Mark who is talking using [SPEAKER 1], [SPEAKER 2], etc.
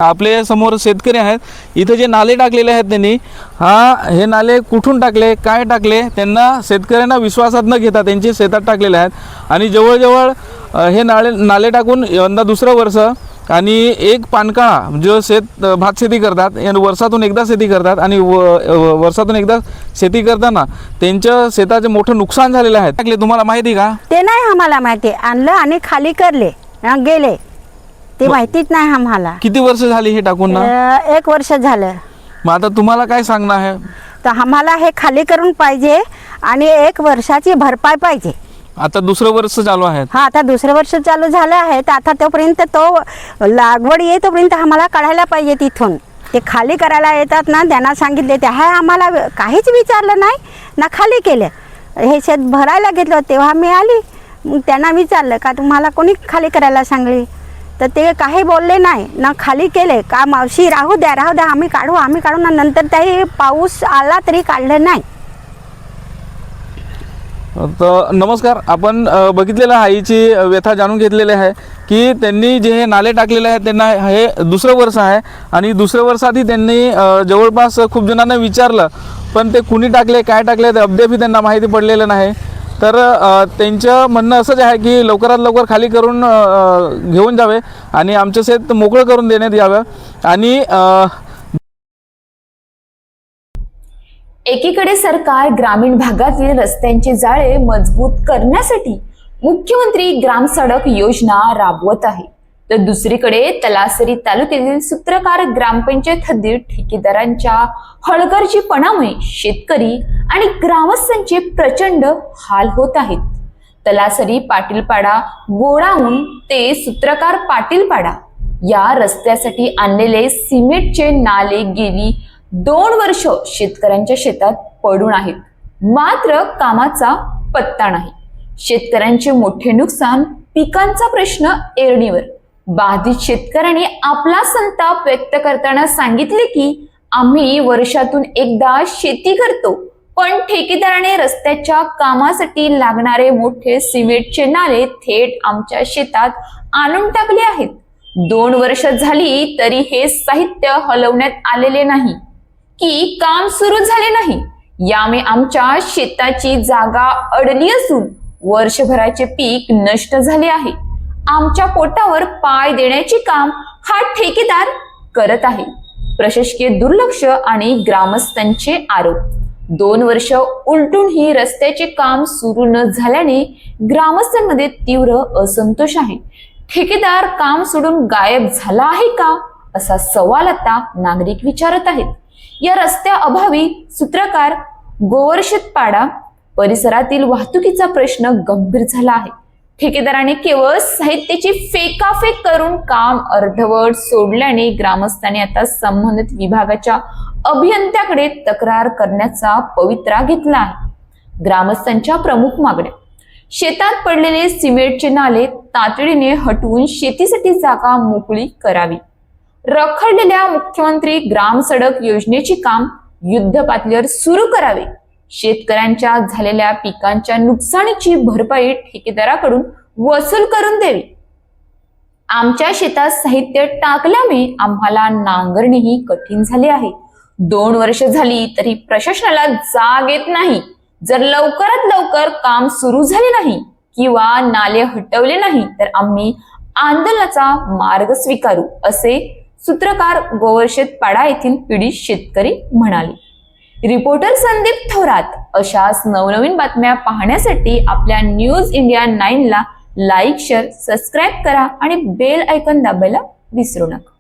[SPEAKER 1] आपल्या समोर शेतकरी आहेत. इथे जे नाले टाकलेले आहेत त्यांनी, हे नाले कुठून टाकले, काय टाकले, त्यांना शेतकऱ्यांना विश्वासात न घेता त्यांचे शेतात टाकलेले आहेत. आणि जवळजवळ हे नाले टाकून यंदा दुसरं वर्ष आणि एक पानकाळा जो भात शेती करतात, वर्षातून एकदा शेती करतात आणि वर्षातून एकदा शेती करताना त्यांच्या शेताचे मोठं नुकसान झालेलं आहे. टाकले तुम्हाला माहिती का?
[SPEAKER 2] ते नाही आम्हाला माहिती. आणलं आणि खाली करले गेले, ते माहितीच नाही आम्हाला.
[SPEAKER 1] किती वर्ष झाली हे टाकून ना?
[SPEAKER 2] 1 वर्ष झालं.
[SPEAKER 1] मग आता तुम्हाला काय सांगणं आहे?
[SPEAKER 2] तर आम्हाला हे खाली करून पाहिजे आणि 1 वर्षाची भरपाई पाहिजे.
[SPEAKER 1] आता दुसरं वर्ष चालू आहे.
[SPEAKER 2] हा, आता दुसरं वर्ष चालू झालं आहे. तर आता तोपर्यंत तो लागवड येईल तोपर्यंत आम्हाला काढायला पाहिजे तिथून. ते खाली करायला येतात ना, त्यांना सांगितले ते आहे, आम्हाला काहीच विचारलं नाही ना, खाली केलं. हे शेत भरायला घेतलं तेव्हा मी आली. मग त्यांना विचारलं का तुम्हाला कोणी खाली करायला सांगली, तर ते काही बोलले नाही ना, खाली केले का मावशी राहू द्या आम्ही काढू ना. नंतर त्याही पाऊस आला तरी काढलं नाही.
[SPEAKER 1] तर नमस्कार, आपण बघितलेलं आईची व्यथा जाणून घेतलेली आहे की त्यांनी जे हे नाले टाकलेले आहेत त्यांना हे दुसरं वर्ष आहे आणि दुसऱ्या वर्षातही त्यांनी जवळपास खूप जणांना विचारलं, पण ते कुणी टाकले, काय टाकले ते अद्यापही त्यांना माहिती पडलेलं नाही. तर त्यांचं म्हणणं असंच आहे की लवकरात लवकर खाली करून घेऊन जावे आणि आमचं शेत मोकळं करून देण्यात यावं. आणि
[SPEAKER 3] एकीकडे सरकार ग्रामीण भागातील रस्त्यांचे जाळे मजबूत करण्यासाठी मुख्यमंत्री ग्राम सडक योजना राबवत आहे, तर दुसरीकडे तलासरी तालुक्यातील सूत्रकार ग्रामपंचायत हद्दीत ठेकेदारांच्या हलगर्जीपणामुळे शेतकरी आणि ग्रामस्थांचे प्रचंड हाल होत आहेत. तलासरी पाटीलपाडा गोडाऊन ते सूत्रकार पाटीलपाडा या रस्त्यासाठी आणलेले सिमेंटचे नाले गेली 2 वर्ष शेतकऱ्यांच्या शेतात पडून आहेत, मात्र कामाचा पत्ता नाही. शेतकऱ्यांचे मोठे नुकसान, पिकांचा प्रश्न ऐरणीवर. बाधित शेतकऱ्यांनी आपला संताप व्यक्त करताना सांगितले की आम्ही वर्षातून एकदा शेती करतो, पण ठेकेदाराने रस्त्याच्या कामासाठी लागणारे मोठे सिमेंटचे नाले थेट आमच्या शेतात आणून टाकले आहेत. 2 वर्ष झाली तरी हे साहित्य हलवण्यात आलेले नाही की काम सुरू झाले नाही. यामुळे आमच्या शेताची जागा अडली असून वर्षभराचे पीक नष्ट झाले आहे. आमच्या पोटावर पाय देण्याचे काम हा ठेकेदार करत आहे. प्रशासकीय दुर्लक्ष आणि ग्रामस्थांचे आरोप. 2 वर्ष उलटून ही रस्त्याचे काम सुरू न झाल्याने ग्रामस्थांमध्ये तीव्र असंतोष आहे. ठेकेदार काम सोडून गायब झाला आहे का, असा सवाल आता नागरिक विचारत आहेत. या रस्त्या अभावी सूत्रकार गोवर्षितपाडा परिसरातील वाहतुकीचा प्रश्न गंभीर झाला आहे. ठेकेदाराने केवळ साहित्याची फेकाफेक करून काम अर्धवट सोडल्याने ग्रामस्थांनी आता संबंधित विभागाच्या अभियंत्याकडे तक्रार करण्याचा पवित्रा घेतला आहे. ग्रामस्थांच्या प्रमुख मागण्या: शेतात पडलेले सिमेंटचे नाले तातडीने हटवून शेतीसाठी जागा मोकळी करावी. रखडलेल्या मुख्यमंत्री ग्राम सडक योजनेचे काम युद्ध पातळीवर सुरू करावे. शेतकऱ्यांच्या झालेल्या पिकांच्या नुकसानीची भरपाई ठेकेदाराकडून वसूल करून द्यावी. आमच्या शेतात साहित्य टाकल्यामुळे आम्हाला नांगरणीही कठीण झाली आहे. 2 वर्ष झाली तरी प्रशासनाला जाग येत नाही. जर लवकरात लवकर काम सुरू झाले नाही किंवा नाले हटवले नाही तर आम्ही आंदोलनाचा मार्ग स्वीकारू, असे सूत्रकार गोवर्षितपाडा येथील पीडित शेतकरी म्हणाले. रिपोर्टर संदीप थोरात. अशाच नवनवीन बातम्या पाहण्यासाठी आपल्या न्यूज इंडिया 9 ला लाईक, शेअर, सबस्क्राईब करा आणि बेल आयकॉन दाबायला विसरू नका.